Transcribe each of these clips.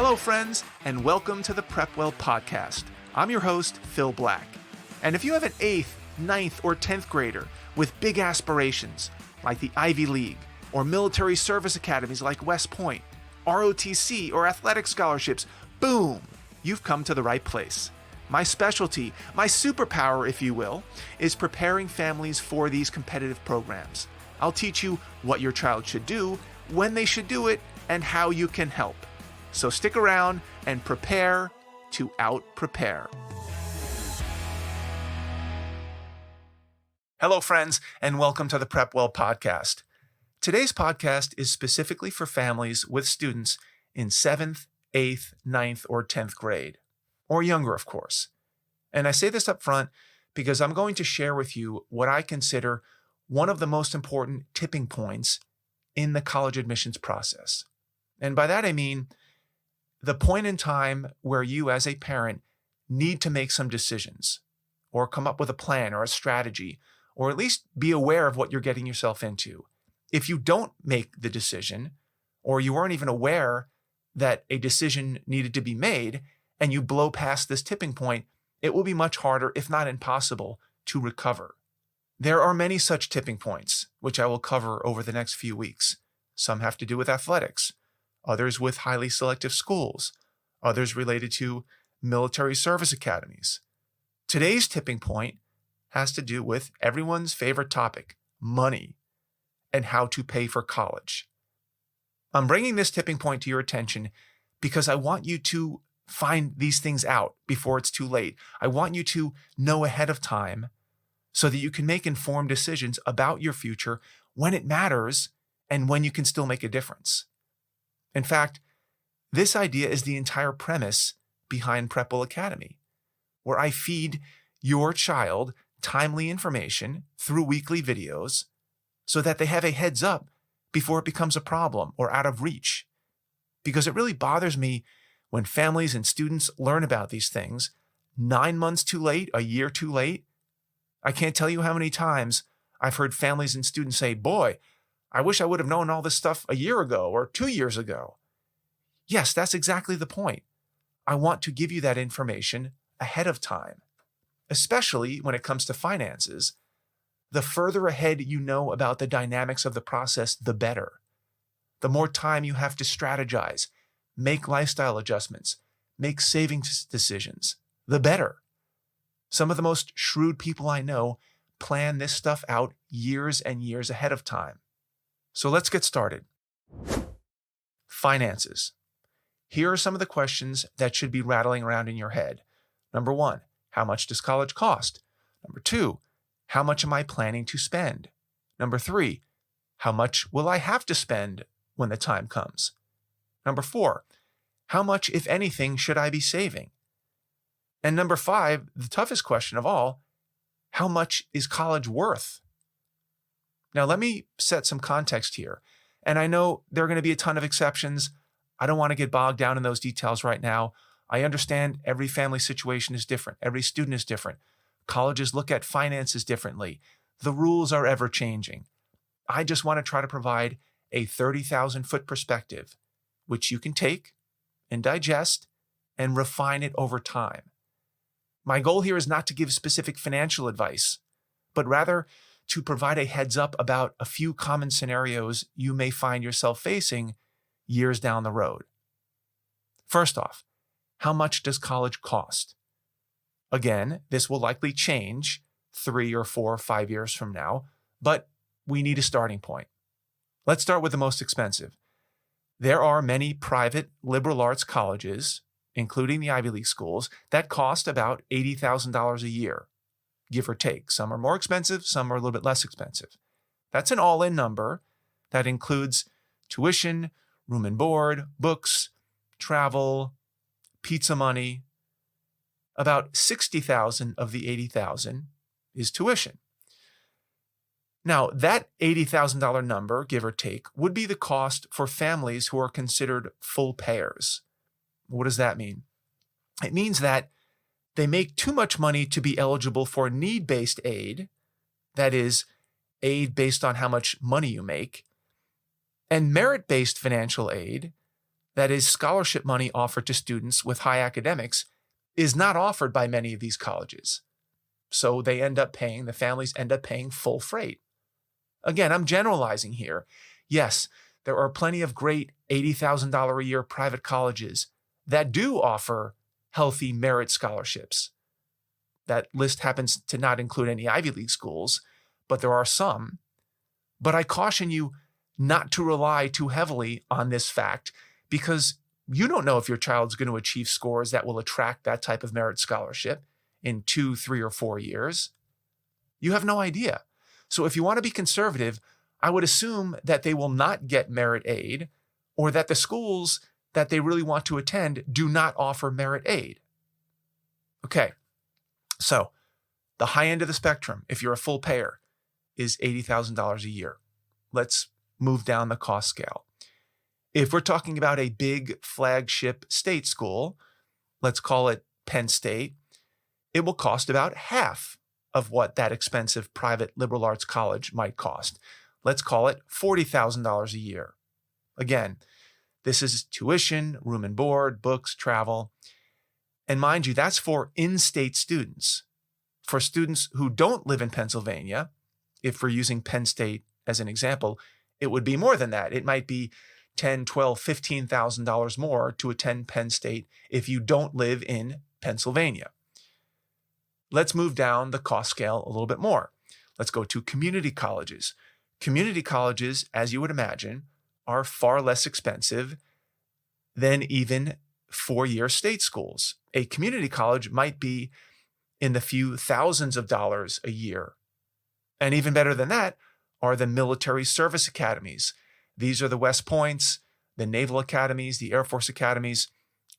Hello, friends, and welcome to the PrepWell podcast. I'm your host, Phil Black. And if you have an 8th, 9th, or 10th grader with big aspirations, like the Ivy League, or military service academies like West Point, ROTC, or athletic scholarships, boom, you've come to the right place. My specialty, my superpower, if you will, is preparing families for these competitive programs. I'll teach you what your child should do, when they should do it, and how you can help. So stick around and prepare to out-prepare. Hello, friends, and welcome to the PrepWell podcast. Today's podcast is specifically for families with students in 7th, 8th, 9th, or 10th grade, or younger, of course. And I say this up front because I'm going to share with you what I consider one of the most important tipping points in the college admissions process. And by that I mean the point in time where you as a parent need to make some decisions or come up with a plan or a strategy, or at least be aware of what you're getting yourself into. If you don't make the decision, or you weren't even aware that a decision needed to be made, and you blow past this tipping point, it will be much harder, if not impossible, to recover. There are many such tipping points, which I will cover over the next few weeks. Some have to do with athletics, others with highly selective schools, others related to military service academies. Today's tipping point has to do with everyone's favorite topic, money, and how to pay for college. I'm bringing this tipping point to your attention because I want you to find these things out before it's too late. I want you to know ahead of time so that you can make informed decisions about your future when it matters and when you can still make a difference. In fact, this idea is the entire premise behind PrepWell Academy, where I feed your child timely information through weekly videos so that they have a heads up before it becomes a problem or out of reach. Because it really bothers me when families and students learn about these things 9 months too late, a year too late. I can't tell you how many times I've heard families and students say, "Boy, I wish I would have known all this stuff a year ago or 2 years ago." Yes, that's exactly the point. I want to give you that information ahead of time, especially when it comes to finances. The further ahead you know about the dynamics of the process, the better. The more time you have to strategize, make lifestyle adjustments, make savings decisions, the better. Some of the most shrewd people I know plan this stuff out years and years ahead of time. So let's get started. Finances. Here are some of the questions that should be rattling around in your head. Number 1, how much does college cost? Number 2, how much am I planning to spend? Number 3, how much will I have to spend when the time comes? Number 4, how much, if anything, should I be saving? And number 5, the toughest question of all, how much is college worth? Now, let me set some context here. And I know there are going to be a ton of exceptions. I don't want to get bogged down in those details right now. I understand every family situation is different. Every student is different. Colleges look at finances differently. The rules are ever changing. I just want to try to provide a 30,000-foot perspective, which you can take and digest and refine it over time. My goal here is not to give specific financial advice, but rather to provide a heads up about a few common scenarios you may find yourself facing years down the road. First off, how much does college cost? Again, this will likely change 3 or 4 or 5 years from now, but we need a starting point. Let's start with the most expensive. There are many private liberal arts colleges, including the Ivy League schools, that cost about $80,000 a year, give or take. Some are more expensive, some are a little bit less expensive. That's an all-in number that includes tuition, room and board, books, travel, pizza money. About $60,000 of the $80,000 is tuition. Now, that $80,000 number, give or take, would be the cost for families who are considered full payers. What does that mean? It means that they make too much money to be eligible for need-based aid, that is, aid based on how much money you make, and merit-based financial aid, That is, scholarship money offered to students with high academics is not offered by many of these colleges. So the families end up paying full freight. Again, I'm generalizing here. Yes, there are plenty of great $80,000 a year private colleges that do offer healthy merit scholarships. That list happens to not include any Ivy League schools, but there are some. But I caution you not to rely too heavily on this fact, because you don't know if your child's going to achieve scores that will attract that type of merit scholarship in 2, 3, or 4 years. You have no idea. So if you want to be conservative, I would assume that they will not get merit aid, or that the schools that they really want to attend do not offer merit aid. Okay, so the high end of the spectrum, if you're a full payer, is $80,000 a year. Let's move down the cost scale. If we're talking about a big flagship state school, let's call it Penn State, it will cost about half of what that expensive private liberal arts college might cost. Let's call it $40,000 a year. Again, this is tuition, room and board, books, travel. And mind you, that's for in-state students. For students who don't live in Pennsylvania, if we're using Penn State as an example, it would be more than that. It might be $10,000, $12,000, $15,000 more to attend Penn State if you don't live in Pennsylvania. Let's move down the cost scale a little bit more. Let's go to community colleges. Community colleges, as you would imagine, are far less expensive than even four-year state schools. A community college might be in the few thousands of dollars a year. And even better than that are the military service academies. These are the West Points, the Naval Academies, the Air Force Academies,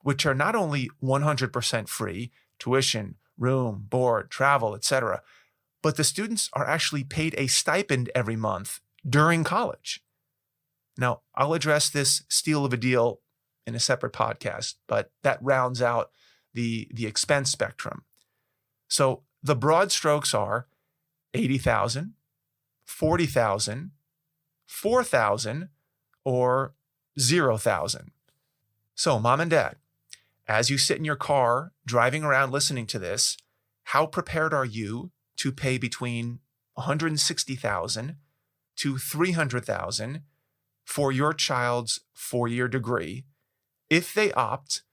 which are not only 100% free, tuition, room, board, travel, etc., but the students are actually paid a stipend every month during college. Now, I'll address this steal of a deal in a separate podcast, but that rounds out the expense spectrum. So the broad strokes are $80,000, $40,000, $4,000, or $0,000. So, mom and dad, as you sit in your car driving around listening to this, how prepared are you to pay between $160,000 to $300,000 for your child's four-year degree if they opt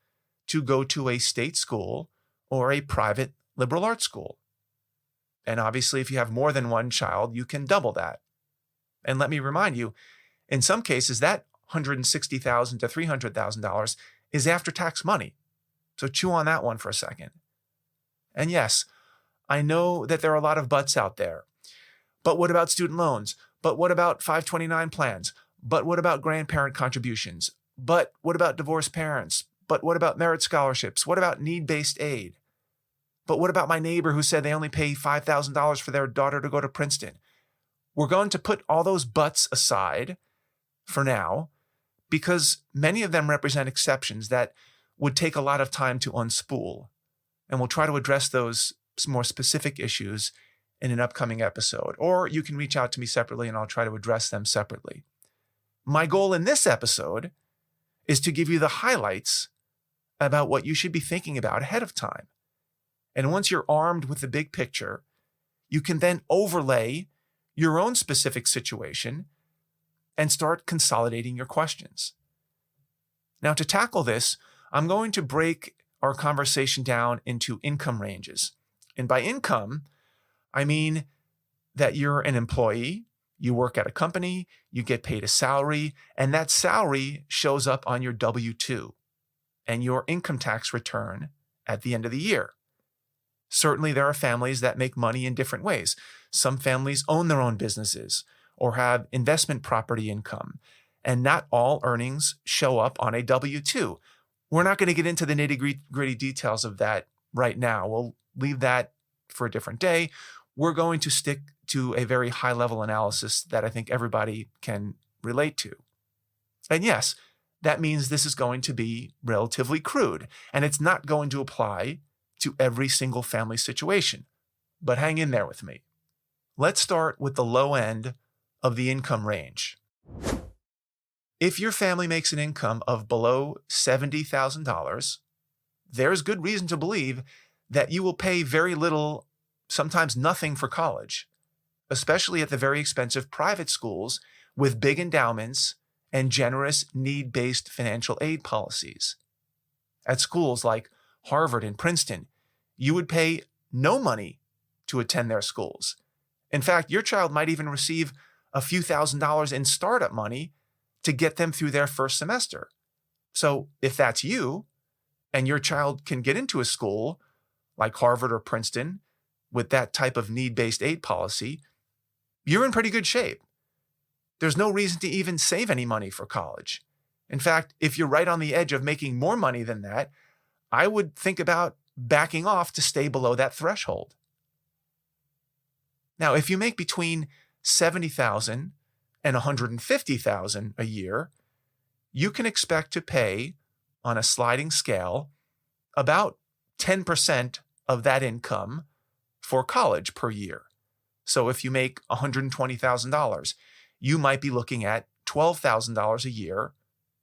to go to a state school or a private liberal arts school? And obviously, if you have more than one child, you can double that. And let me remind you, in some cases, that $160,000 to $300,000 is after-tax money. So chew on that one for a second. And yes, I know that there are a lot of buts out there. But what about student loans? But what about 529 plans? But what about grandparent contributions? But what about divorced parents? But what about merit scholarships? What about need-based aid? But what about my neighbor who said they only pay $5,000 for their daughter to go to Princeton? We're going to put all those buts aside for now, because many of them represent exceptions that would take a lot of time to unspool. And we'll try to address those more specific issues in an upcoming episode. Or you can reach out to me separately and I'll try to address them separately. My goal in this episode is to give you the highlights about what you should be thinking about ahead of time. And once you're armed with the big picture, you can then overlay your own specific situation and start consolidating your questions. Now, to tackle this, I'm going to break our conversation down into income ranges. And by income, I mean that you're an employee, you work at a company, you get paid a salary, and that salary shows up on your W-2 and your income tax return at the end of the year. Certainly, there are families that make money in different ways. Some families own their own businesses or have investment property income, and not all earnings show up on a W-2. We're not going to get into the nitty-gritty details of that right now. We'll leave that for a different day. We're going to stick to a very high-level analysis that I think everybody can relate to. And yes, that means this is going to be relatively crude, and it's not going to apply to every single family situation. But hang in there with me. Let's start with the low end of the income range. If your family makes an income of below $70,000, there's good reason to believe that you will pay very little, sometimes nothing for college, especially at the very expensive private schools with big endowments and generous need-based financial aid policies. At schools like Harvard and Princeton, you would pay no money to attend their schools. In fact, your child might even receive a few $1,000s in startup money to get them through their first semester. So if that's you, and your child can get into a school like Harvard or Princeton with that type of need-based aid policy, you're in pretty good shape. There's no reason to even save any money for college. In fact, if you're right on the edge of making more money than that, I would think about backing off to stay below that threshold. Now, if you make between $70,000 and $150,000 a year, you can expect to pay, on a sliding scale, about 10% of that income for college per year. So if you make $120,000, you might be looking at $12,000 a year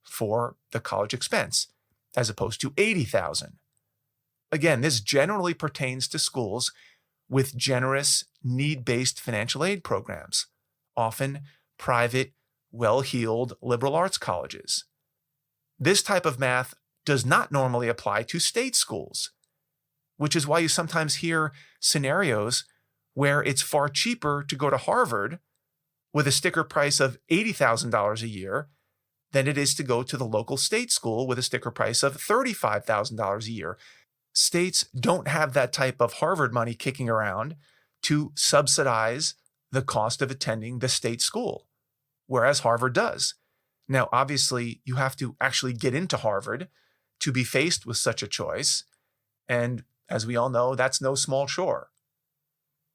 for the college expense, as opposed to $80,000. Again, this generally pertains to schools with generous need-based financial aid programs, often private, well-heeled liberal arts colleges. This type of math does not normally apply to state schools, which is why you sometimes hear scenarios where it's far cheaper to go to Harvard with a sticker price of $80,000 a year than it is to go to the local state school with a sticker price of $35,000 a year. States don't have that type of Harvard money kicking around to subsidize the cost of attending the state school, whereas Harvard does. Now, obviously, you have to actually get into Harvard to be faced with such a choice, and as we all know, that's no small chore.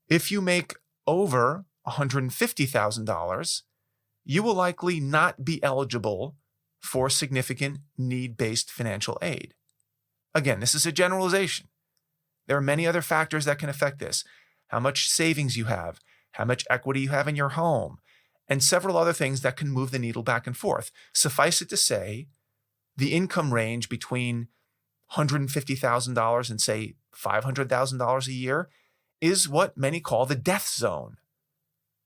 If you make over $150,000, you will likely not be eligible for significant need-based financial aid. Again, this is a generalization. There are many other factors that can affect this. How much savings you have, how much equity you have in your home, and several other things that can move the needle back and forth. Suffice it to say, the income range between $150,000 and, say, $500,000 a year is what many call the death zone.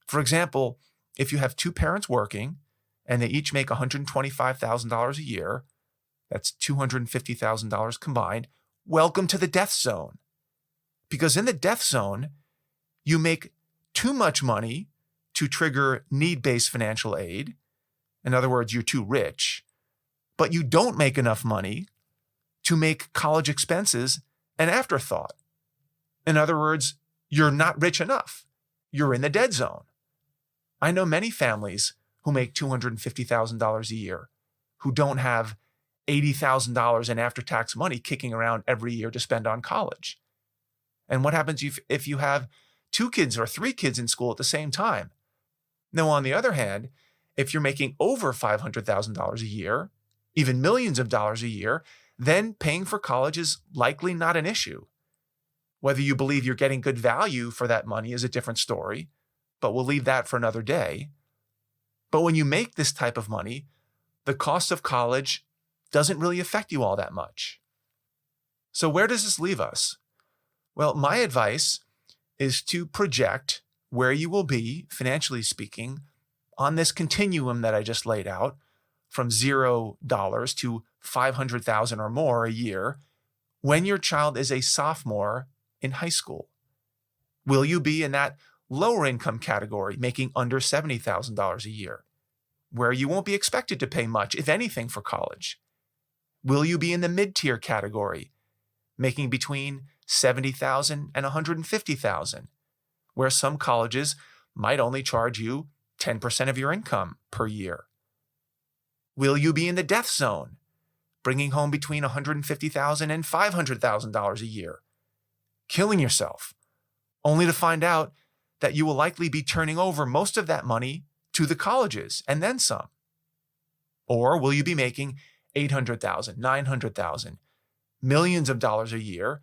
For example, if you have two parents working and they each make $125,000 a year, that's $250,000 combined, welcome to the death zone. Because in the death zone, you make too much money to trigger need-based financial aid. In other words, you're too rich, but you don't make enough money to make college expenses an afterthought. In other words, you're not rich enough. You're in the dead zone. I know many families who make $250,000 a year who don't have $80,000 in after-tax money kicking around every year to spend on college. And what happens if you have 2 kids or 3 kids in school at the same time? Now, on the other hand, if you're making over $500,000 a year, even millions of dollars a year, then paying for college is likely not an issue. Whether you believe you're getting good value for that money is a different story, but we'll leave that for another day. But when you make this type of money, the cost of college doesn't really affect you all that much. So where does this leave us? Well, my advice is to project where you will be, financially speaking, on this continuum that I just laid out, from $0 to $500,000 or more a year, when your child is a sophomore in high school. Will you be in that lower income category, making under $70,000 a year, where you won't be expected to pay much, if anything, for college? Will you be in the mid-tier category, making between $70,000 and $150,000, where some colleges might only charge you 10% of your income per year? Will you be in the death zone, bringing home between $150,000 and $500,000 a year, killing yourself, only to find out that you will likely be turning over most of that money to the colleges and then some? Or will you be making $800,000, $900,000, millions of dollars a year,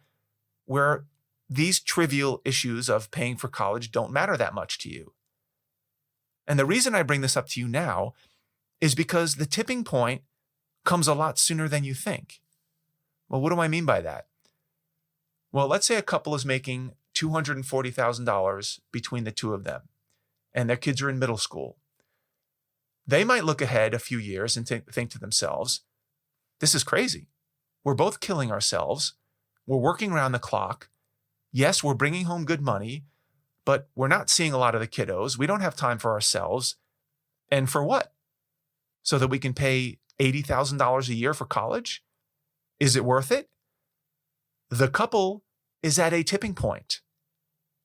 where these trivial issues of paying for college don't matter that much to you? And the reason I bring this up to you now is because the tipping point comes a lot sooner than you think. Well, what do I mean by that? Well, let's say a couple is making $240,000 between the two of them, and their kids are in middle school. They might look ahead a few years and think to themselves, this is crazy. We're both killing ourselves. We're working around the clock. Yes, we're bringing home good money, but we're not seeing a lot of the kiddos. We don't have time for ourselves. And for what? So that we can pay $80,000 a year for college? Is it worth it? The couple is at a tipping point.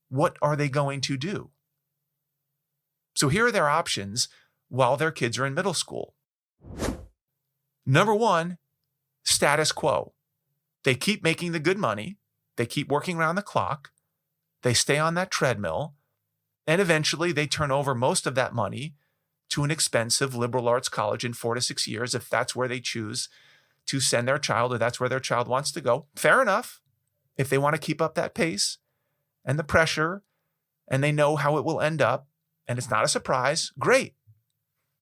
What are they going to do? So here are their options while their kids are in middle school. Number one, status quo. They keep making the good money. They keep working around the clock. They stay on that treadmill. And eventually they turn over most of that money to an expensive liberal arts college in 4 to 6 years, if that's where they choose to send their child, or that's where their child wants to go. Fair enough. If they want to keep up that pace and the pressure, and they know how it will end up, and it's not a surprise, great.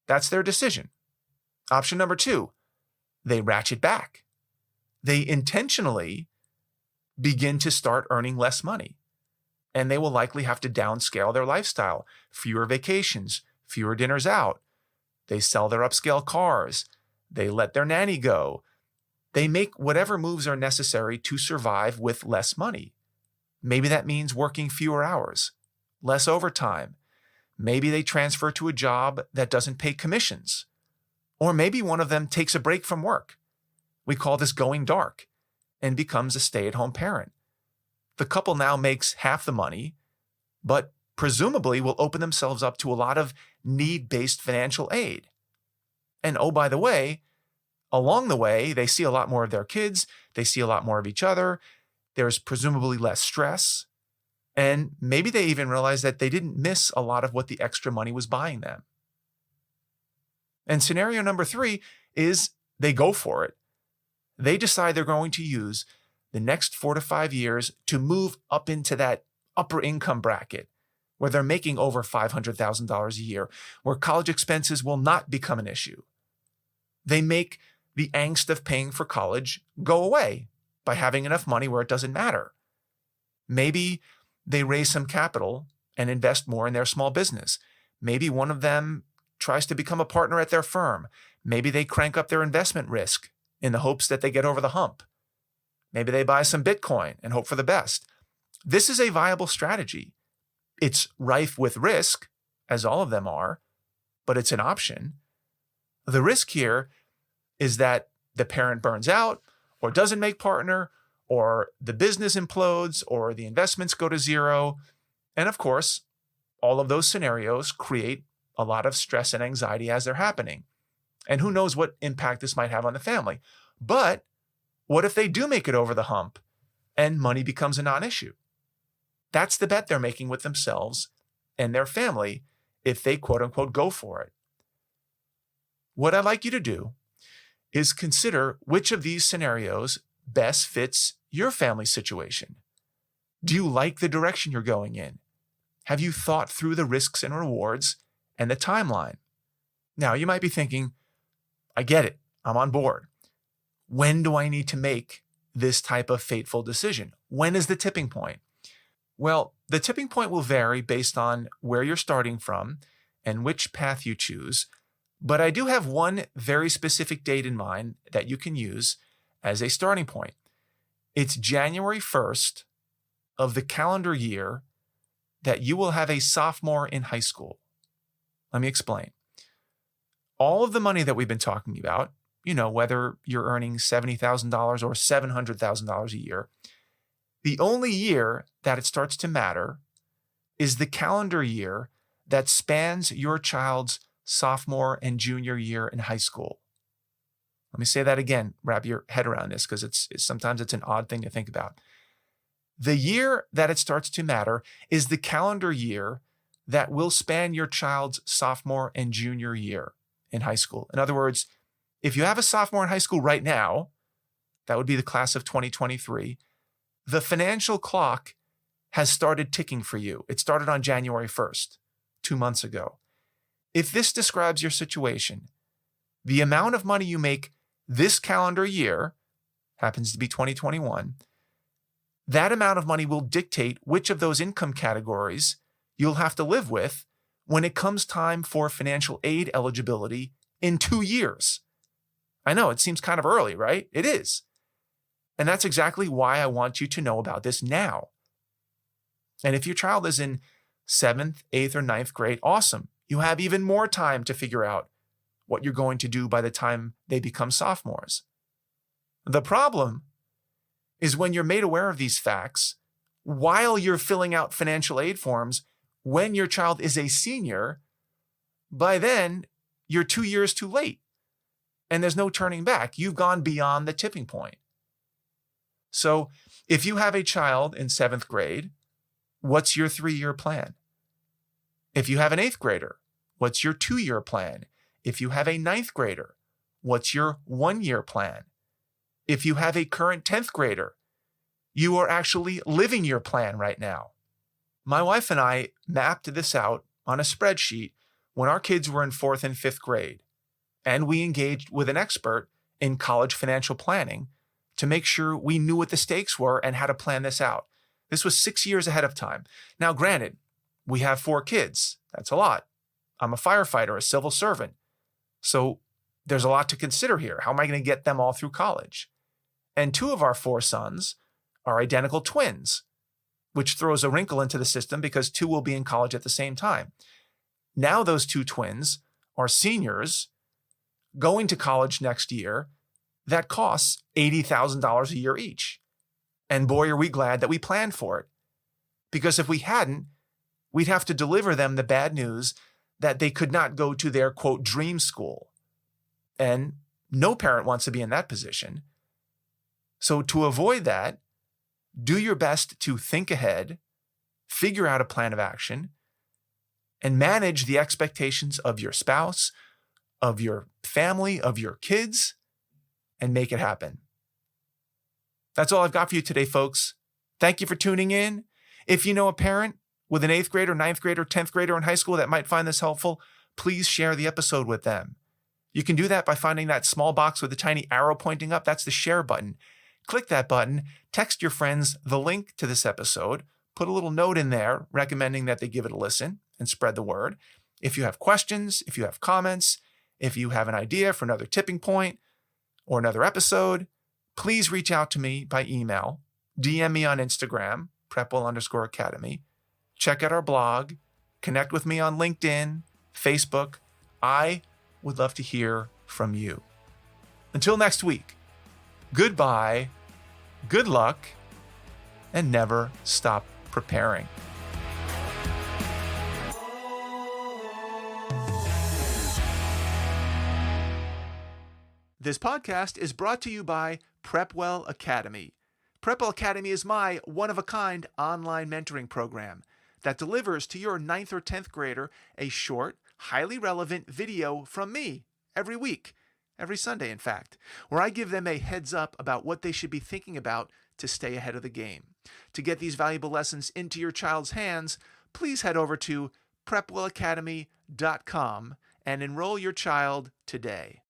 That's their decision. Option number two, they ratchet back. They intentionally begin to start earning less money, and they will likely have to downscale their lifestyle. Fewer vacations, fewer dinners out. They sell their upscale cars. They let their nanny go. They make whatever moves are necessary to survive with less money. Maybe that means working fewer hours, less overtime. Maybe they transfer to a job that doesn't pay commissions. Or maybe one of them takes a break from work. We call this going dark, and becomes a stay-at-home parent. The couple now makes half the money, but presumably will open themselves up to a lot of need-based financial aid. And oh, by the way, along the way, they see a lot more of their kids. They see a lot more of each other. There's presumably less stress. And maybe they even realize that they didn't miss a lot of what the extra money was buying them. And scenario number three is they go for it. They decide they're going to use the next 4 to 5 years to move up into that upper income bracket where they're making over $500,000 a year, where college expenses will not become an issue. They make the angst of paying for college go away by having enough money where it doesn't matter. Maybe they raise some capital and invest more in their small business. Maybe one of them tries to become a partner at their firm. Maybe they crank up their investment risk in the hopes that they get over the hump. Maybe they buy some Bitcoin and hope for the best. This is a viable strategy. It's rife with risk, as all of them are, but it's an option. The risk here is that the parent burns out or doesn't make partner, or the business implodes, or the investments go to zero. And of course, all of those scenarios create a lot of stress and anxiety as they're happening. And who knows what impact this might have on the family. But what if they do make it over the hump and money becomes a non-issue? That's the bet they're making with themselves and their family if they quote unquote go for it. What I'd like you to do is consider which of these scenarios best fits your family situation. Do you like the direction you're going in? Have you thought through the risks and rewards and the timeline? Now, you might be thinking, I get it. I'm on board. When do I need to make this type of fateful decision? When is the tipping point? Well, the tipping point will vary based on where you're starting from and which path you choose. But I do have one very specific date in mind that you can use as a starting point. It's January 1st of the calendar year that you will have a sophomore in high school. Let me explain. All of the money that we've been talking about, whether you're earning $70,000 or $700,000 a year, the only year that it starts to matter is the calendar year that spans your child's sophomore and junior year in high school. Let me say that again. Wrap your head around this, because sometimes it's an odd thing to think about. The year that it starts to matter is the calendar year that will span your child's sophomore and junior year in high school. In other words, if you have a sophomore in high school right now, that would be the class of 2023, the financial clock has started ticking for you. It started on January 1st, 2 months ago. If this describes your situation, the amount of money you make this calendar year, happens to be 2021, that amount of money will dictate which of those income categories you'll have to live with when it comes time for financial aid eligibility in 2 years. I know it seems kind of early, right? It is. And that's exactly why I want you to know about this now. And if your child is in 7th, 8th, or 9th grade, awesome. You have even more time to figure out what you're going to do by the time they become sophomores. The problem is when you're made aware of these facts while you're filling out financial aid forms when your child is a senior, by then you're 2 years too late and there's no turning back. You've gone beyond the tipping point. So if you have a child in 7th grade, what's your 3-year plan? If you have an 8th grader, what's your 2-year plan? If you have a 9th grader, what's your 1-year plan? If you have a current 10th grader, you are actually living your plan right now. My wife and I mapped this out on a spreadsheet when our kids were in 4th and 5th grade, and we engaged with an expert in college financial planning to make sure we knew what the stakes were and how to plan this out. This was 6 years ahead of time. Now, granted, we have 4 kids. That's a lot. I'm a firefighter, a civil servant. So there's a lot to consider here. How am I going to get them all through college? And 2 of our 4 sons are identical twins, which throws a wrinkle into the system because 2 will be in college at the same time. Now those 2 twins are seniors going to college next year. That costs $80,000 a year each. And boy, are we glad that we planned for it. Because if we hadn't, we'd have to deliver them the bad news that they could not go to their, quote, dream school. And no parent wants to be in that position. So to avoid that, do your best to think ahead, figure out a plan of action, and manage the expectations of your spouse, of your family, of your kids, and make it happen. That's all I've got for you today, folks. Thank you for tuning in. If you know a parent with an 8th grader, 9th grader, 10th grader in high school that might find this helpful, please share the episode with them. You can do that by finding that small box with the tiny arrow pointing up. That's the share button. Click that button, text your friends the link to this episode, put a little note in there recommending that they give it a listen and spread the word. If you have questions, if you have comments, if you have an idea for another tipping point or another episode, please reach out to me by email, DM me on Instagram, PrepWell_Academy. Check out our blog, connect with me on LinkedIn, Facebook. I would love to hear from you. Until next week, goodbye, good luck, and never stop preparing. This podcast is brought to you by PrepWell Academy. PrepWell Academy is my one-of-a-kind online mentoring program that delivers to your 9th or 10th grader a short, highly relevant video from me every week, every Sunday, in fact, where I give them a heads up about what they should be thinking about to stay ahead of the game. To get these valuable lessons into your child's hands, please head over to PrepWellAcademy.com and enroll your child today.